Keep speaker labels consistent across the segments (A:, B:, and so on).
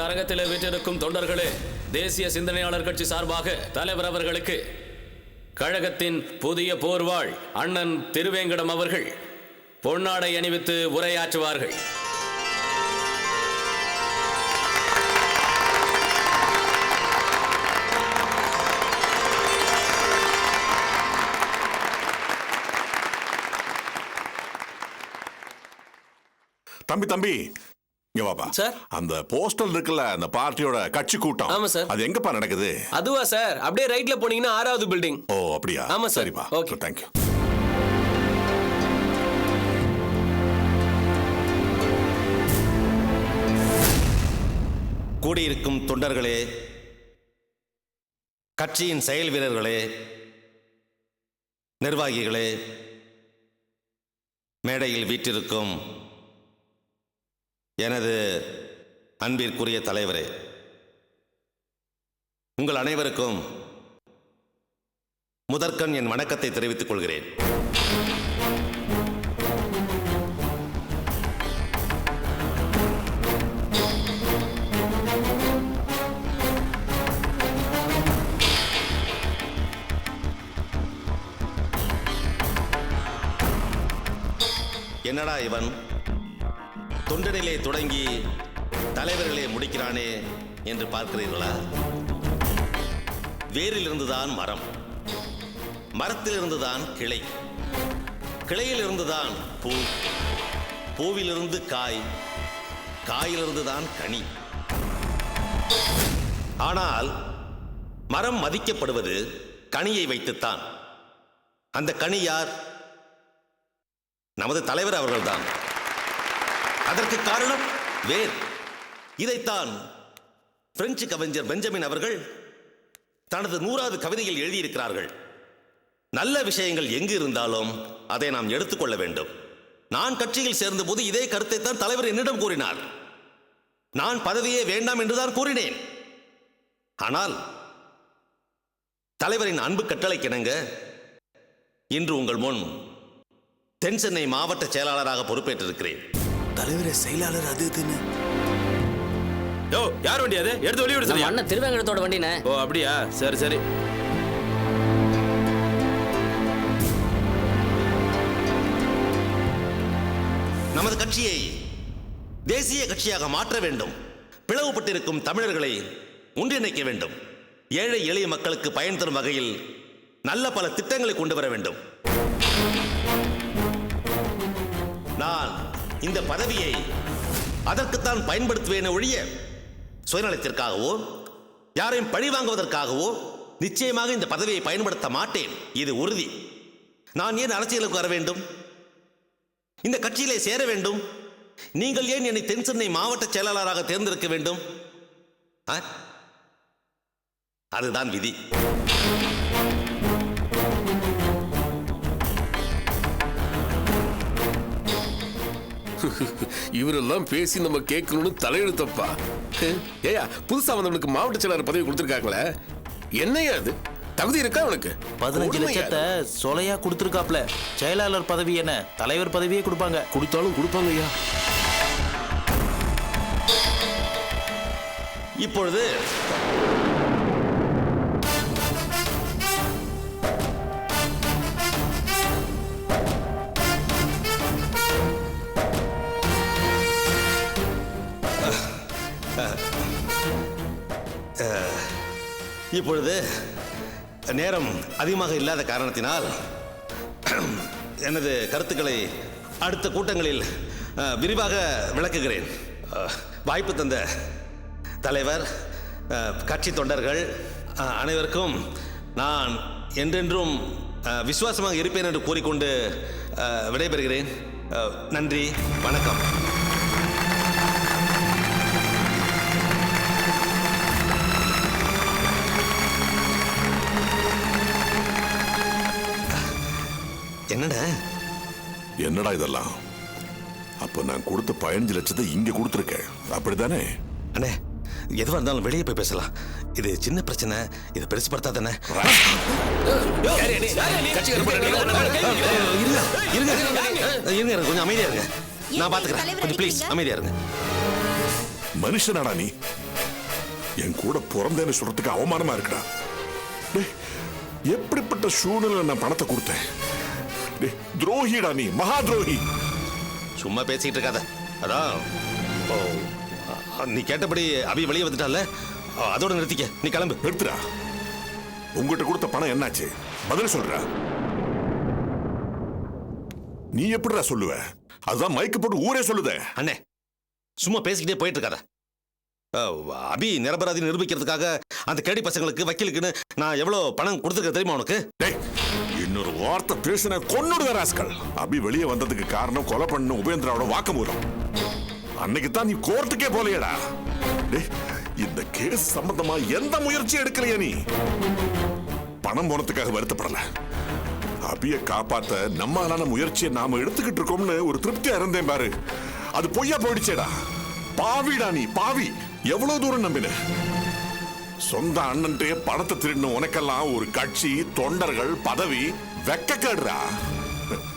A: அரங்கத்தில் வீற்றிருக்கும் தொண்டர்களே, தேசிய சிந்தனையாளர் கட்சி சார்பாக தலைவர் அவர்களுக்கு கழகத்தின் புதிய போர்வாள் அண்ணன் திருவேங்கடம் அவர்கள் பொன்னாடை அணிவித்து உரையாற்றுவார்கள்.
B: தம்பி தம்பி இங்க வாப்பா.
C: சார்,
B: அந்த போஸ்டல் இருக்குல்ல, அந்த பார்ட்டியோட கட்சி கூட்டம்.
C: ஆமா சார்.
B: அது எங்கப்பா நடக்குது?
C: அதுவா சார், அப்படியே ரைட்ல போனீங்கன்னா 6வது பில்டிங்.
B: ஓ அப்படியா?
C: ஆமா சார்.
B: சரிப்பா.
C: Okay,
B: thank you.
D: கூடியிருக்கும் தொண்டர்களே, கட்சியின் செயல் வீரர்களே, நிர்வாகிகளே, மேடையில் வீற்றிருக்கும் எனது அன்பிற்குரிய தலைவரே, உங்கள் அனைவருக்கும் முதற்கண் என் வணக்கத்தை தெரிவித்துக் கொள்கிறேன். என்னடா இவன் தொண்டனிலே தொடங்கி தலைவர்களே முடிக்கிறானே என்று பார்க்கிறீர்களா? வேரிலிருந்துதான் மரம், மரத்திலிருந்துதான் கிளை, கிளையிலிருந்துதான் பூ, பூவிலிருந்து காய், காயிலிருந்துதான் கனி. ஆனால் மரம் மதிக்கப்படுவது கனியை வைத்துத்தான். அந்த கனி யார்? நமது தலைவர் அவர்கள்தான். அதற்கு காரணம் வேர். இதைத்தான் பிரெஞ்சு கவிஞர் பெஞ்சமின் அவர்கள் தனது 100வது கவிதையில் எழுதியிருக்கிறார்கள். நல்ல விஷயங்கள் எங்கு இருந்தாலும் அதை நாம் எடுத்துக்கொள்ள வேண்டும். நான் கட்சியில் சேர்ந்தபோது இதே கருத்தை தான் தலைவர் என்னிடம் கூறினார். நான் பதவியே வேண்டாம் என்றுதான் கூறினேன். ஆனால் தலைவரின் அன்பு கட்டளைக்கிணங்க இன்று உங்கள் முன் தென் சென்னை மாவட்ட செயலாளராக பொறுப்பேற்றிருக்கிறேன்.
E: தலைவரே, செயலாளர் அது இதுன்னு.
F: யோ, யார் வண்டி அது? எடுத்து வெளிய விடு. சரியா?
A: அண்ணன் திருவேங்கடத்தோட வண்டினே.
F: ஓ அப்படியா? சரி சரி.
D: நமது கட்சியை தேசிய கட்சியாக மாற்ற வேண்டும். பிளவுபட்டிருக்கும் தமிழர்களை ஒன்றிணைக்க வேண்டும். ஏழை எளிய மக்களுக்கு பயன் தரும் வகையில் நல்ல பல திட்டங்களை கொண்டு வர வேண்டும். நான் இந்த பதவியை அதற்குத்தான் பயன்படுத்துவேன் ஒழிய சுயநலத்திற்காகவோ யாரையும் பழி வாங்குவதற்காகவோ நிச்சயமாக இந்த பதவியை பயன்படுத்த மாட்டேன். இது உறுதி. நான் ஏன் அரசியலுக்கு வர வேண்டும்? இந்த கட்சியிலே சேர வேண்டும்? நீங்கள் ஏன் என்னை தென் சென்னை மாவட்ட செயலாளராக தேர்ந்தெடுக்க வேண்டும்? அதுதான் விதி.
G: இவரெல்லாம் பேசி நம்ம கேட்கணும்னு தலையெழுத்தப்பா. ஏயா, புதுசா வந்தவனுக்கு மாவட்ட செயலாளர் பதவி கொடுத்திருக்காங்களே, என்னையா அது? தகுதி இருக்கா அவனுக்கு?
E: 15 லட்சத்தை சொலையா கொடுத்திருக்காப்ல. செயலாளர் பதவி என்ன, தலைவர் பதவியே கொடுப்பாங்க.
G: கொடுத்தாலும் கொடுப்பாங்க ஐயா.
D: இப்பொழுது இப்பொழுது நேரம் அதிகமாக இல்லாத காரணத்தினால் எனது கருத்துக்களை அடுத்த கூட்டங்களில் விரிவாக விளக்குகிறேன். வாய்ப்பு தந்த தலைவர், கட்சி தொண்டர்கள் அனைவருக்கும் நான் என்றென்றும் விசுவாசமாக இருப்பேன் என்று கூறிக்கொண்டு விடைபெறுகிறேன். நன்றி, வணக்கம். என்னடா
B: என்னடா இதெல்லாம்? அப்ப நான் கொடுத்த 15 லட்சத்தை இங்க கொடுத்துருக்கேன், அப்படித்தானே?
D: அண்ணே, எதுவா இருந்தாலும் வெளியே போய் பேசலாம். இது சின்ன பிரச்சனை, இதை பெருசுப்படுத்தாதானே. இருங்க, கொஞ்சம் அமைதியா இருங்க. நான் பாத்துக்கிறேன். கொஞ்சம் ப்ளீஸ் அமைதியா இருங்க.
B: மனுஷனாடா நீ? என் கூட பிறந்தேன்னு சொல்றதுக்கு அவமானமா இருக்குடா. டேய், எப்படிப்பட்ட சூழ்நிலை நான் பணத்தை கொடுத்தேன்? டேய், துரோகிடா நீ, மகா துரோகி.
D: சும்மா பேசிக்கிட்டு இருக்காத. அதான் ஓ, நீ கேட்டபடி அபி வெளியே வந்துட்டால, அதோட நிறுத்திக்க. நீ கிளம்பு.
B: நிறுத்துடா. உங்ககிட்ட கொடுத்த பணம் என்னாச்சு? பதில் சொல்ற. நீ எப்படிடா சொல்லுவ? அதுதான் மைக்கு போட்டு ஊரே சொல்லுதே.
D: அண்ணே, சும்மா பேசிக்கிட்டே போயிட்டு இருக்காத. அபி நிரபராதி நிரூபிக்கிறதுக்காக அந்த கேடி பசங்களுக்கு வக்கீலுக்குன்னு நான் எவ்வளவு பணம் கொடுத்துருக்க தெரியுமா உனக்கு?
B: டேய், இன்னொரு வார்த்தை பேசின கொன்னுடுவேன் ராஸ்கல். அபி வெளியே வந்ததுக்கு காரணம் கொலை பண்ண உபேந்திராவோட வாக்குமூலம். அன்னைக்கு தான் நீ கோர்ட்டுக்கே போலையடா. டேய், இந்த கேஸ் சம்பந்தமா எந்த முயற்சியும் எடுக்கலையா நீ? பணம் போனதுக்காக வருத்தப்படல. அபிய காப்பாத்த நம்மளான முயற்சியை நாம எடுத்துக்கிட்டு இருக்கோம்னு ஒரு திருப்தியா இருந்தேன் பாரு. அது பொய்யா போயிடுச்சேடா. பாவிடா நீ, பாவி. எவ்வளவு தூரம் நம்பின? சொந்த அண்ணன்ட்டே பணத்தை திருடின உனக்கெல்லாம் ஒரு கட்சி, தொண்டர்கள், பதவி, வெக்கக்கேடுறா.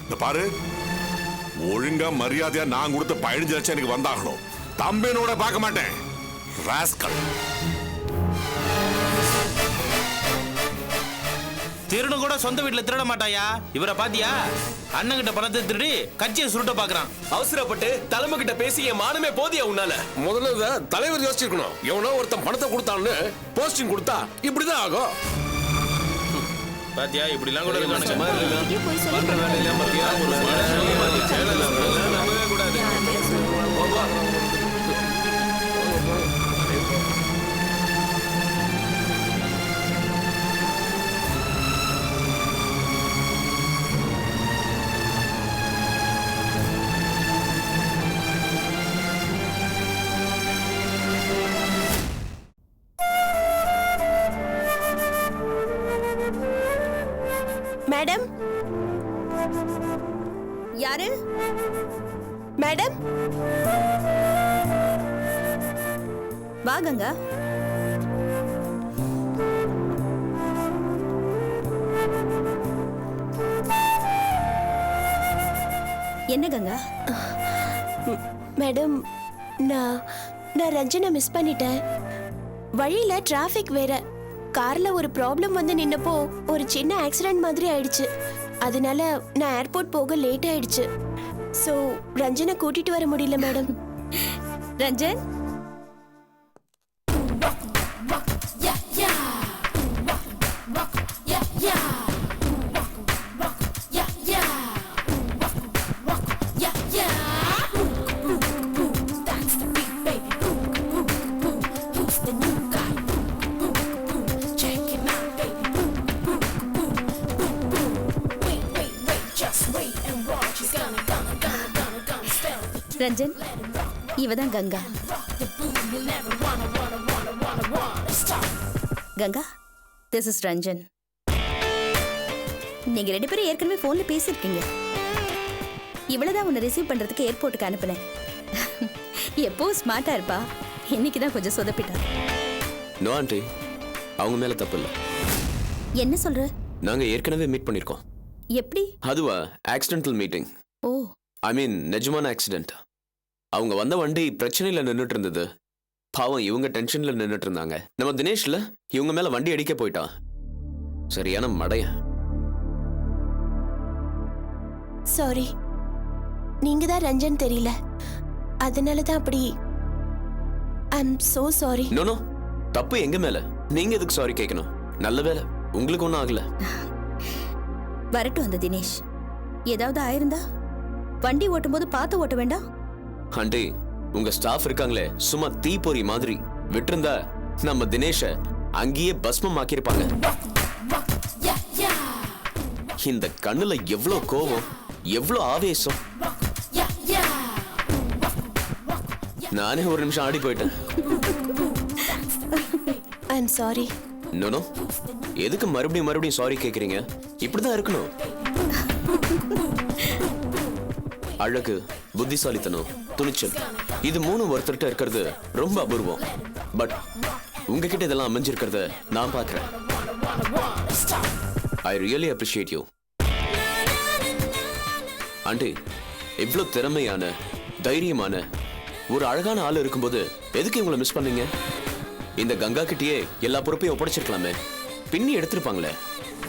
B: இந்த பாரு, ஒழுங்கா மரியாதையா நான் கொடுத்த 15 லட்சம் எனக்கு வந்தாகணும். தம்பினோட பார்க்க மாட்டேன். ராஸ்கல்.
E: திருடன் கூட சொந்த வீட்டுல திருட மாட்டாயா? இவரை பாத்தியா? அண்ணன் கிட்ட பணத்தை திருடி கட்சியை சுருட்ட பாக்குறான்.
C: அவசரப்பட்டு தலைமை கிட்ட பேசி என் மானமே போதியா உன்னால?
G: முதல்ல இதை தலைவர் யோசிச்சிருக்கணும். எவனோ ஒருத்தன் பணத்தை கொடுத்தான்னு போஸ்டிங் கொடுத்தா இப்படிதான் ஆகும்.
E: பாத்தியா, இப்படி எல்லாம் கூட இருக்கானுங்க.
C: பண்ற வேலையெல்லாம் பாத்தியா? ஒரு செயலாளர் நம்பவே கூடாது.
H: மேடம், யாரு? மேடம், வா கங்கா. என்ன கங்கா?
I: மேடம், நான் ரஞ்சனை மிஸ் பண்ணிட்டேன். வழியில டிராஃபிக் வேற. கார்ல ஒரு ப்ராப்ளம் வந்து நின்னப்போ ஒரு சின்ன ஆக்சிடென்ட் மாதிரி ஆயிடுச்சு. அதனால நான் ஏர்போர்ட் போக லேட் ஆயிடுச்சு. சோ ரஞ்சனை கூட்டிட்டு வர முடியல மேடம்.
H: ரஞ்சன், ரஞ்சன், இவதான் கங்கா. Ganga, this is Ranjan. நீங்க 2 பேரும் ஏற்கனவே போன்ல பேசிருக்கீங்க. இவ்வளவுதான் உன்னை ரிசீவ் பண்றதுக்கு ஏர்போர்ட்டுக்கு அனுப்புனேன். எப்பவும் ஸ்மார்ட்டா இருப்பா, இன்னைக்குதான் கொஞ்சம் சொதப்பிட்டா.
F: நோ ஆண்டி, அவங்க மேல தப்பு இல்ல.
H: என்ன சொல்ற?
F: நாங்க ஏற்கனவே மீட் பண்ணிருக்கோம்.
H: எப்படி?
F: அதுவா ஆக்சிடென்டல் மீட்டிங்.
H: ஓ,
F: ஐ மீன் நிஜமான ஆக்சிடென்ட். அவங்க வந்த வண்டி பிரச்சனையில நின்றுட்டு இருந்தது. பாவம் இவங்க டென்ஷன்ல நின்றுட்டு இருந்தாங்க. நம்ம தினேஷ்ல இவங்க மேல வண்டி அடிக்க போயிட்டான். சரியான மடைய.
I: சாரி, நீங்க தான் ரஞ்சன் தெரியல, அதனால தான் அப்படி. I am so sorry.
F: No no, தப்பு எங்க மேல. நீங்க எதுக்கு சாரி கேட்கணும்? நல்ல வேலை உங்களுக்கு ஒன்றும் ஆகல.
H: வரட்டும் அந்த தினேஷ். ஏதாவது ஆயிருந்தா வண்டி ஓட்டும் போது பார்த்து ஓட்ட வேண்டாம்.
F: ஆண்டி, உங்க ஸ்டாஃப் இருக்காங்களே சும்மா தீப்பொறி மாதிரி. விட்டிருந்தா நம்ம தினேஷ அங்கேயே பஸ்மம் ஆக்கியிருப்பாங்க. இந்த கண்ணுல எவ்வளவு கோபம், எவ்வளவு ஆவேசம். நானே ஒரு நிமிஷம் ஆடி போயிட்டேன்.
I: ஐ அம் சாரி.
F: நோ நோ, எதுக்கு மறுபடியும் சாரி கேக்குறீங்க? இப்படிதான் இருக்கணும். அழகு, புத்திசாலித்தனம், துணிச்சல், இது 3 ஒருத்தர்கிட்ட இருக்கிறது ரொம்ப அபூர்வம். பட் உங்ககிட்ட இதெல்லாம் அமைஞ்சிருக்கிறத நான் பார்க்கிறேன். I really appreciate you. Aunty, இவ்வளவு திறமையான, தைரியமான ஒரு அழகான ஆள் இருக்கும்போது எதுக்கு இவங்களை மிஸ் பண்ணீங்க? இந்த கங்கா கிட்டயே எல்லா பொறுப்பையும் ஒப்படைச்சிருக்கலாமே, பின்னி எடுத்திருப்பாங்களே.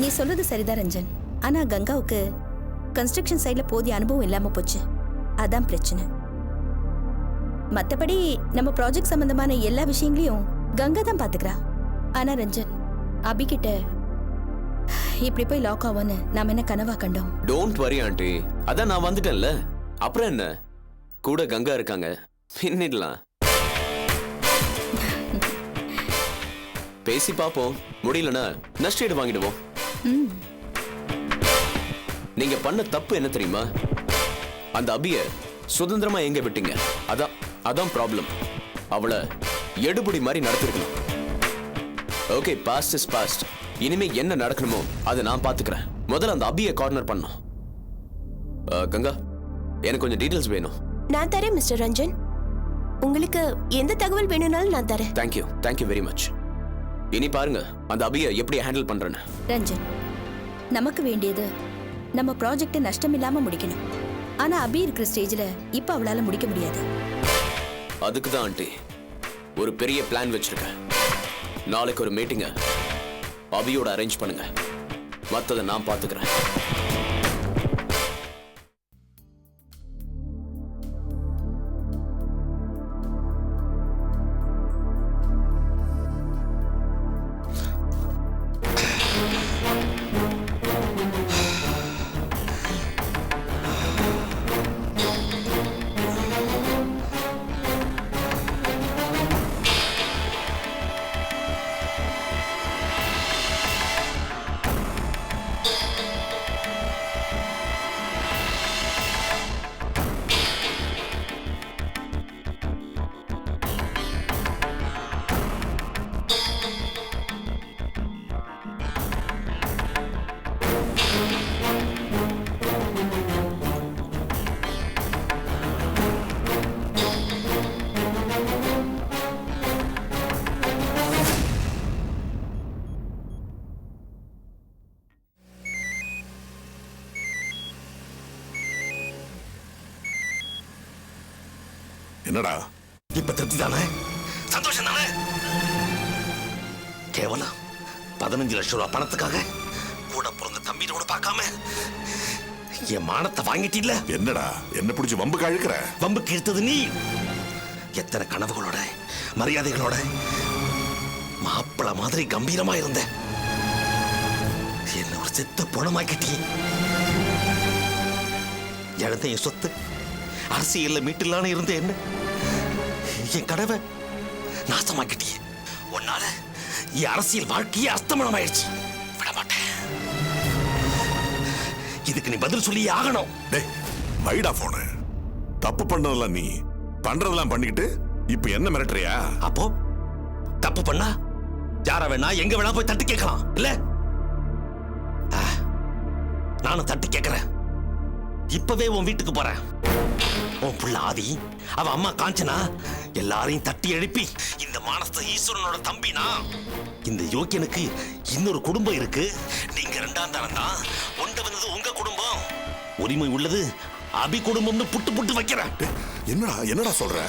H: நீ சொல்றது சரிதான் ரஞ்சன். ஆனா கங்காவுக்கு கன்ஸ்ட்ரக்ஷன் சைட்ல போதிய அனுபவம் இல்லாம போச்சு. அதான் பிரச்சனை. மத்தபடி நம்ம ப்ராஜெக்ட் சம்பந்தமான எல்லா விஷயங்களையும் கங்கா தான் பாத்துக்கிறா. ஆனா ரஞ்சன், அபிகிட்ட இப்படி போய் லாக் ஆகும்னு நாம என்ன கனவா கண்டோம்?
F: டோன்ட் வரி ஆண்டி, அதான் நான் வந்துட்டேன்ல. அப்புறம் என்ன, கூட கங்கா இருக்காங்க, பின்னிடலாம். பேசி பாப்போம், முடியலன்னா நஷ்டஈடு வாங்கிடுவோம். நீங்க பண்ண தப்பு என்ன தெரியுமா? அந்த அபிய சுதந்திரமா எங்க விட்டீங்க. அதான் ப்ராப்ளம். அவளை எடுபடி மாதிரி நடத்திருக்கணும். Okay, past is past. இனிமே என்ன நடக்கணுமோ அதை நான் பாத்துக்கிறேன். முதல்ல அந்த அபியை கார்னர் பண்ணோம். கங்கா, எனக்கு கொஞ்சம் டீடைல்ஸ் வேணும்.
I: நான் தரேன் மிஸ்டர் ரஞ்சன். உங்களுக்கு எந்த தகவல் வேணும்னாலும் நான் தரேன்.
F: Thank you very much. இனி பாருங்க அந்த அபியை எப்படி ஹேண்டில் பண்றேன்னு.
H: ரஞ்சன், நமக்கு வேண்டியது நம்ம ப்ராஜெக்ட் நஷ்டம் இல்லாம முடிக்கணும். ஆனா அபி இருக்கிற ஸ்டேஜ்ல இப்ப அவளால முடிக்க முடியாது.
F: அதுக்கு தான் ஆண்டி ஒரு பெரிய பிளான் வச்சிருக்கேன். நாளைக்கு ஒரு மீட்டிங்க அபியோட அரேஞ்ச் பண்ணுங்க, மத்ததை நான் பாத்துக்கிறேன்.
B: என்னடா
D: இப்ப திருப்தி தானே? சந்தோஷம் தானே? கேவலம் 15 லட்சம் ரூபாய் பணத்துக்காக கூட பிறந்த தம்பியோட பார்க்காம என் மானத்தை வாங்கிட்டீல்ல.
B: என்னடா என்ன பிடிச்சி வம்புக்கு அழுக்கிற?
D: வம்புக்கு இழுத்தது நீ. எத்தனை கனவுகளோட மரியாதைகளோட மாப்பிள மாதிரி கம்பீரமா இருந்த என்ன ஒரு செத்த பணமாக்கிட்டீ. இழந்த என் சொத்து அரசியல்ல மீட்டிலான இருந்த என்ன என் கடவை நாசமாக்கிட்டீ. உன்னால என் அரசியல் வாழ்க்கையே அஸ்தமனம் ஆயிடுச்சு. விட மாட்டேன். இதுக்கு நீ பதில் சொல்லி ஆகணும்.
B: டேய் வைடா போன. தப்பு பண்ணதெல்லாம் நீ பண்றதெல்லாம் பண்ணிக்கிட்டு இப்ப என்ன மிரட்டுறியா?
D: அப்போ தப்பு பண்ணா யார வேணா எங்க வேணா போய் தட்டி கேட்கலாம் இல்ல? நானும் தட்டி கேட்கிறேன். இப்பவே உன் வீட்டுக்கு போறேன். உன் புள்ள ஆதி, அவ அம்மா காஞ்சனா எல்லாரையும் தட்டி எழுப்பி இந்த மானஸ்த ஈஸ்வரனோட தம்பினா இந்த யோக்கியனுக்கு இன்னொரு குடும்பம் இருக்கு. நீங்க 2ஆம் தரம் தான். ஒண்ட வந்தது உங்க குடும்பம். உரிமை உள்ளது அபி குடும்பம்னு புட்டு வைக்கிறேன்.
B: என்னடா சொல்ற?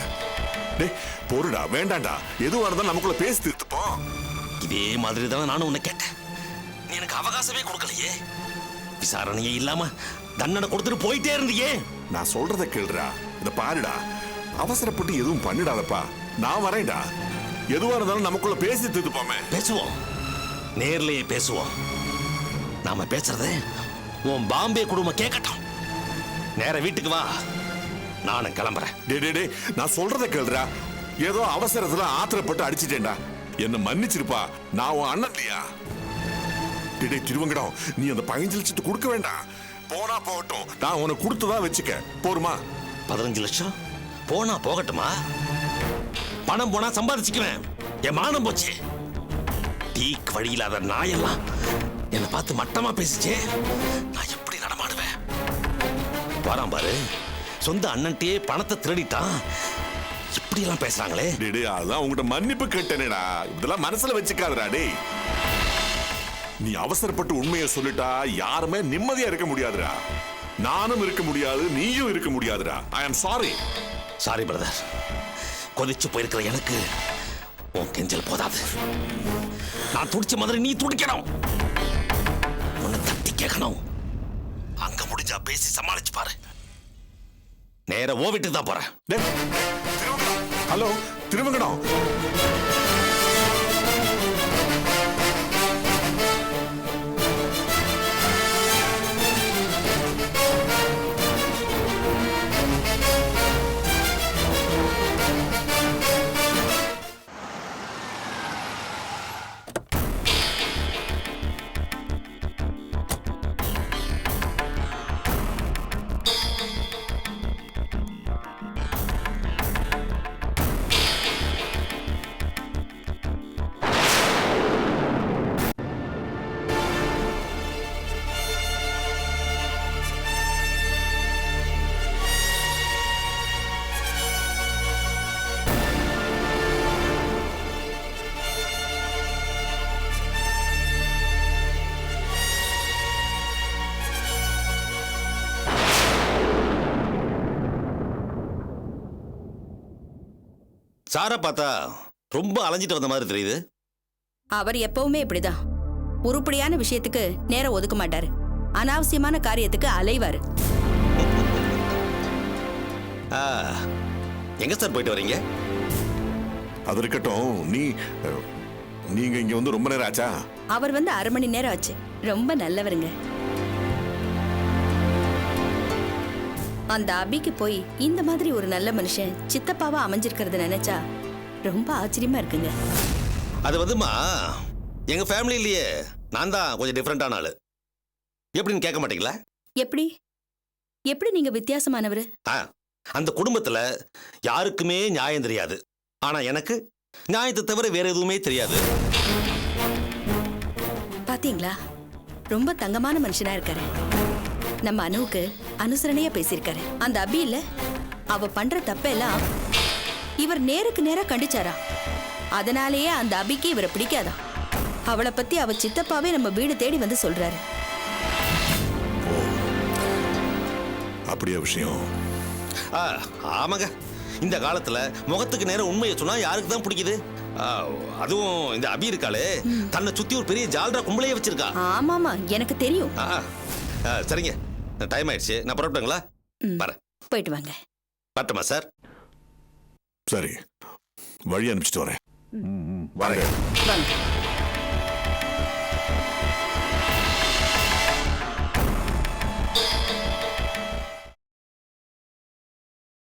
B: டேய் பொறுடா, வேண்டாண்டா. எதுவா இருந்தாலும் நமக்குள்ள பேசி தீர்த்துப்போம்.
D: இதே மாதிரி தானே நானும் உன்னை கேட்டேன். நீ எனக்கு அவகாசமே கொடுக்கலையே. விசாரணையே இல்லாம தண்டனை கொடுத்துட்டு போயிட்டே இருந்தியே.
B: நான் சொல்றத கேளுடா. இத பாருடா, அவசரப்பட்டு எதுவும் பண்ணிடாதப்பா. நான் வரேன்டா. எதுவா இருந்தாலும் நமக்குள்ள பேசி தீர்த்துப்போமே.
D: பேசுவோம், நேர்லயே பேசுவோம். நாம பேசுறத உன் பாம்பே குடும்பம் கேட்கட்டும். நேர வீட்டுக்கு வா, நானும் கிளம்புறேன்.
B: டேய் நான் சொல்றத கேளுடா. ஏதோ அவசரத்துல ஆத்திரப்பட்டு அடிச்சிட்டேன்டா. என்ன மன்னிச்சிருப்பா. நான் உன் அண்ணன் இல்லையா? டேய் திருவங்கடம், நீ அந்த 15 லட்சத்தை கொடுக்க வேண்டாம். போனா போகட்டும், நான் உனக்கு கொடுத்ததா வச்சுக்க. போருமா?
D: 15 லட்சம் போனா போகட்டுமா? பணம் போனா சம்பாதிச்சுக்குவேன். என் மானம் போச்சு. டீக் வழியில்லாத நாயெல்லாம் என்னை பார்த்து மட்டமா பேசிச்சே. நான் எப்படி நடமாடுவேன்? வரான் பாரு, சொந்த அண்ணன்ட்டே பணத்தை திருடிட்டான். இப்படி எல்லாம் பேசுறாங்களே.
B: டேய் அதான் உங்ககிட்ட மன்னிப்பு கேட்டேனேடா. இதெல்லாம் மனசுல வச்சுக்காதடா. டேய் நீ அவசரப்பட்டு உண்மையை சொல்லிட்டா யாருமே நிம்மதியா இருக்க முடியாதுடா. நானும் இருக்க முடியாது, நீயும் இருக்க முடியாதுடா. ஐ அம் சாரி.
D: Sorry brother. கொதிச்சு போயிருக்கிற எனக்கு உன் கெஞ்சல் போதாது. நான் துடிச்ச மாதிரி நீ துடிக்கணும். உன்னை தட்டி கேட்கணும். அங்க முடிஞ்சா பேசி சமாளிச்சு பாரு. நேர ஓ வீட்டுக்கு தான் போறேன்.
B: டேய், ஹலோ திருவங்கடம்.
D: சாரை பார்த்தா ரொம்ப அலைஞ்சிட்டு வந்த மாதிரி தெரியுது.
H: அவர் எப்பவுமே இப்படிதான். உருப்படியான விஷயத்துக்கு நேரம் ஒதுக்க மாட்டாரு. அனாவசியமான காரியத்துக்கு அலைவாரு.
D: எங்க சார் போயிட்டு வரீங்க?
B: அது இருக்கட்டும், நீங்க இங்க வந்து ரொம்ப நேரம் ஆச்சா?
H: அவர் வந்து 1/2 மணி நேரம் ஆச்சு. ரொம்ப நல்லவருங்க. அந்த அபிக்கு போய் இந்த மாதிரி ஒரு நல்ல மனுஷன் சித்தப்பாவா அமைஞ்சிருக்கிறது நினைச்சா ரொம்ப ஆச்சரியமா இருக்குங்க.
D: அது வந்துமா, எங்க ஃபேமிலியிலேயே நான் தான் கொஞ்சம் டிஃப்ரெண்டான ஆளு. எப்படின்னு கேட்க மாட்டீங்களா?
H: எப்படி எப்படி நீங்க வித்தியாசமானவரு?
D: அந்த குடும்பத்துல யாருக்குமே நியாயம் தெரியாது. ஆனா எனக்கு நியாயத்தை தவிர வேற எதுவுமே தெரியாது.
H: பாத்தீங்களா, ரொம்ப தங்கமான மனுஷனா இருக்காரு. நம்ம அனுவுக்கு அனுசரணையா பேசியிருக்காரு. அந்த அபி இல்ல, அவ பண்ற தப்பெல்லாம் இவர் நேருக்கு நேரா கண்டிச்சாரா. அதனாலேயே அந்த அபிக்கு இவரை பிடிக்காதா. அவளை பத்தி அவ சித்தப்பாவே நம்ம வீடு தேடி வந்து சொல்றாரு.
B: அப்படியே விஷயம்.
D: ஆமாங்க, இந்த காலத்துல முகத்துக்கு நேரம் உண்மையை சொன்னா யாருக்கு தான் பிடிக்குது? அதுவும் இந்த அபி இருக்காளே, தன்னை சுத்தி ஒரு பெரிய ஜால்ரா கும்பலையே வச்சிருக்கா.
H: ஆமாமா, எனக்கு தெரியும்.
D: சரிங்க, டைம் ஆயிடுச்சு. நான் புறப்பட்டுங்களா? வரேன்.
H: போயிட்டு வாங்க.
D: பட்டுமா சார்?
B: சரி, வழி அனுப்பிச்சிட்டு வரேன்.
H: வாங்க.